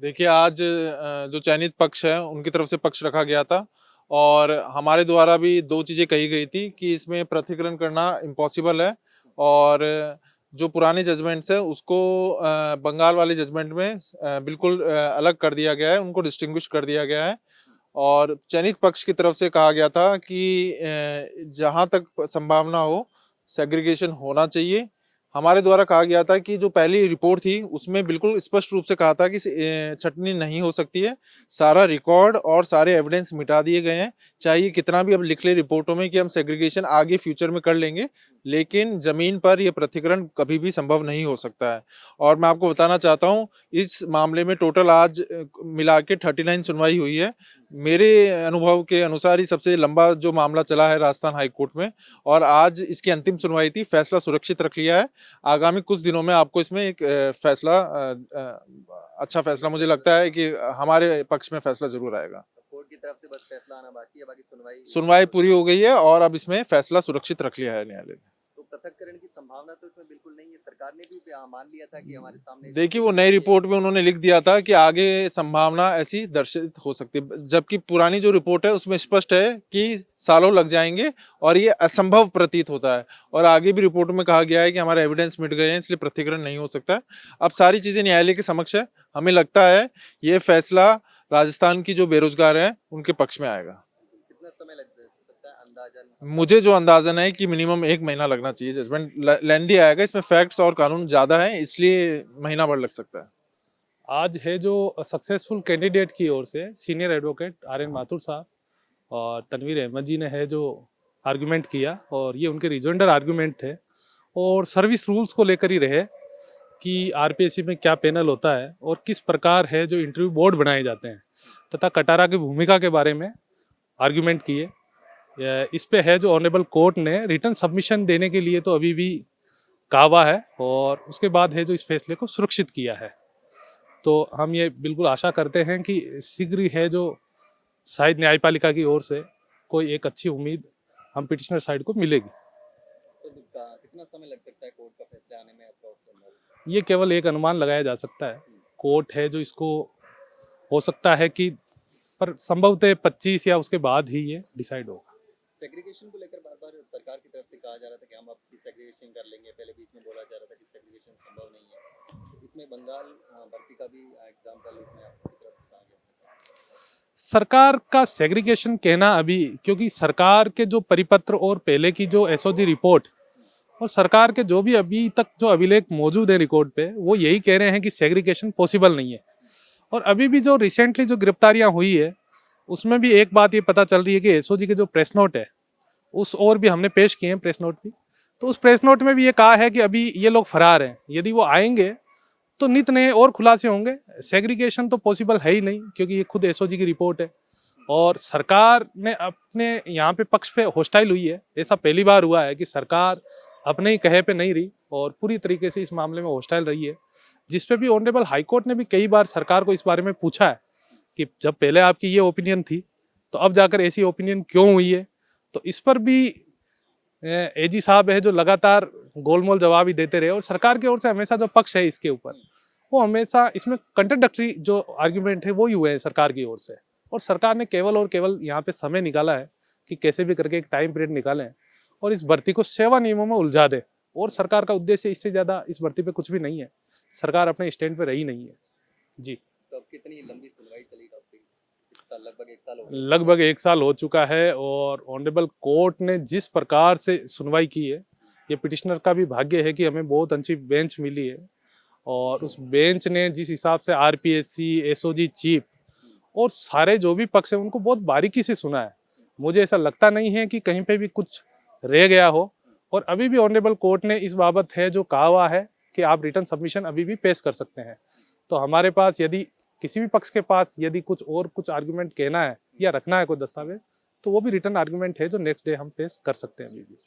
देखिए आज जो चयनित पक्ष है उनकी तरफ से पक्ष रखा गया था और हमारे द्वारा भी 2 चीज़ें कही गई थी कि इसमें पृथक्करण करना इम्पॉसिबल है और जो पुराने जजमेंट्स हैं उसको बंगाल वाले जजमेंट में बिल्कुल अलग कर दिया गया है, उनको डिस्टिंग्विश कर दिया गया है। और चयनित पक्ष की तरफ से कहा गया था कि जहाँ तक संभावना हो सेग्रीगेशन होना चाहिए। हमारे द्वारा कहा गया था कि जो पहली रिपोर्ट थी उसमें बिल्कुल स्पष्ट रूप से कहा था कि छटनी नहीं हो सकती है। सारा रिकॉर्ड और सारे एविडेंस मिटा दिए गए हैं। चाहे ये कितना भी अब लिख ले रिपोर्टों में कि हम सेग्रीगेशन आगे फ्यूचर में कर लेंगे, लेकिन जमीन पर यह पृथक्करण कभी भी संभव नहीं हो सकता है। और मैं आपको बताना चाहता हूँ इस मामले में टोटल आज मिला के 39 सुनवाई हुई है। मेरे अनुभव के अनुसार ही सबसे लंबा जो मामला चला है राजस्थान हाई कोर्ट में और आज इसकी अंतिम सुनवाई थी। फैसला सुरक्षित रख लिया है। आगामी कुछ दिनों में आपको इसमें एक अच्छा फैसला मुझे लगता है कि हमारे पक्ष में फैसला जरूर आएगा। कोर्ट की तरफ से बस फैसला आना बाकी है, बाकी सुनवाई पूरी हो गई है और अब इसमें फैसला सुरक्षित रख लिया है न्यायालय ने। तो पृथक्करण की संभावना तो इसमें बिल्कुल नहीं है। सरकार ने भी मान लिया था कि हमारे सामने देखिए वो नई रिपोर्ट में उन्होंने लिख दिया था कि आगे संभावना ऐसी दर्शित हो सकती है, जबकि पुरानी जो रिपोर्ट है उसमें स्पष्ट है कि सालों लग जाएंगे और ये असंभव प्रतीत होता है। और आगे भी रिपोर्ट में कहा गया है कि हमारे एविडेंस मिट गए हैं इसलिए पृथक्करण नहीं हो सकता है। अब सारी चीजें न्यायालय के समक्ष है। हमें लगता है ये फैसला राजस्थान की जो बेरोजगार है उनके पक्ष में आएगा। कितना समय लग सकता है अंदाजन? मुझे जो अंदाजन है कि मिनिमम 1 महीना लगना चाहिए। जजमेंट लेंदी आएगा, इसमें फैक्ट्स और कानून ज्यादा है इसलिए महीना भर लग सकता है। आज है जो सक्सेसफुल कैंडिडेट की ओर से सीनियर एडवोकेट आर.एन. माथुर साहब और तनवीर अहमद जी ने है जो आर्गुमेंट किया और ये उनके रिजोंडर आर्गुमेंट थे और सर्विस रूल्स को लेकर ही रहे कि आरपीएससी में क्या पैनल होता है और किस प्रकार है जो इंटरव्यू बोर्ड बनाए जाते हैं तथा कटारा की भूमिका के बारे में आर्गुमेंट किए। इस पे है जो ऑनरेबल कोर्ट ने रिटर्न सबमिशन देने के लिए तो अभी भी कहा है और उसके बाद है जो इस फैसले को सुरक्षित किया है। तो हम ये बिल्कुल आशा करते हैं कि शीघ्र ही है जो शायद न्यायपालिका की ओर से कोई एक अच्छी उम्मीद हम पिटिशनर साइड को मिलेगी। तो कितना समय लग सकता है कोर्ट का फैसला आने में? ये केवल एक अनुमान लगाया जा सकता है। कोर्ट है जो इसको हो सकता है कि पर संभवतः 25 या उसके बाद ही ये डिसाइड होगा। सेग्रीगेशन को लेकर बार-बार सरकार की तरफ से कहा जा रहा था कि हम अब सेग्रीगेशन कर लेंगे। पहले बीच में बोला जा रहा था कि सेग्रीगेशन संभव नहीं है। इसमें बंगाल भर्ती का भी एग्जांपल इसमें आपकी तरफ से कहा गया। सरकार का सेग्रीगेशन कहना अभी, क्योंकि सरकार के जो परिपत्र और पहले की जो एसओजी रिपोर्ट और सरकार के जो भी अभी तक जो अभिलेख मौजूद है रिकॉर्ड पे, वो यही कह रहे हैं कि सेग्रीगेशन पॉसिबल नहीं है। और अभी भी जो रिसेंटली जो गिरफ्तारियां हुई है उसमें भी एक बात ये पता चल रही है कि एसओजी के जो प्रेस नोट है उस और भी हमने पेश किए हैं प्रेस नोट भी, तो उस प्रेस नोट में भी ये कहा है कि अभी ये लोग फरार हैं। यदि वो आएंगे तो नित नए और खुलासे होंगे। सेग्रीगेशन तो पॉसिबल है ही नहीं क्योंकि ये खुद एसओजी की रिपोर्ट है और सरकार ने अपने यहाँ पे पक्ष पे हॉस्टाइल हुई है। ऐसा पहली बार हुआ है कि सरकार अपने ही कहे पे नहीं रही और पूरी तरीके से इस मामले में हॉस्टाइल रही है, जिसपे भी ऑनरेबल हाईकोर्ट ने भी कई बार सरकार को इस बारे में पूछा है कि जब पहले आपकी ये ओपिनियन थी तो अब जाकर ऐसी ओपिनियन क्यों हुई है। तो इस पर भी एजी साहब है जो लगातार गोलमोल जवाब ही देते रहे और सरकार की ओर से हमेशा जो पक्ष है इसके ऊपर वो हमेशा इसमें कंट्राडिक्टरी जो आर्ग्यूमेंट है वो ही हुए हैं सरकार की ओर से। और सरकार ने केवल और केवल यहाँ पे समय निकाला है कि कैसे भी करके एक टाइम पीरियड निकालें और इस भर्ती को सेवा नियमों में उलझा दे। और सरकार का उद्देश्य इससे ज्यादा इस भर्ती पे कुछ भी नहीं है। सरकार अपने स्टैंड पे रही नहीं है। जी, तो अब कितनी लंबी सुनवाई चली? लगभग 1 साल हो चुका है और ऑनरेबल कोर्ट ने जिस प्रकार से सुनवाई की है, ये पिटिशनर का भी भाग्य है कि हमें बहुत अच्छी बेंच मिली है और उस बेंच ने जिस हिसाब से आरपीएससी, एसओजी चीफ और सारे जो भी पक्ष है उनको बहुत बारीकी से सुना है। मुझे ऐसा लगता नहीं है कि कहीं पे भी कुछ रह गया हो और अभी भी ऑनरेबल कोर्ट ने इस बाबत है जो कहा हुआ है कि आप रिटर्न सबमिशन अभी भी पेश कर सकते हैं। तो हमारे पास यदि किसी भी पक्ष के पास यदि कुछ आर्गुमेंट कहना है या रखना है कोई दस्तावेज, तो वो भी रिटर्न आर्गुमेंट है जो नेक्स्ट डे हम पेश कर सकते हैं अभी भी।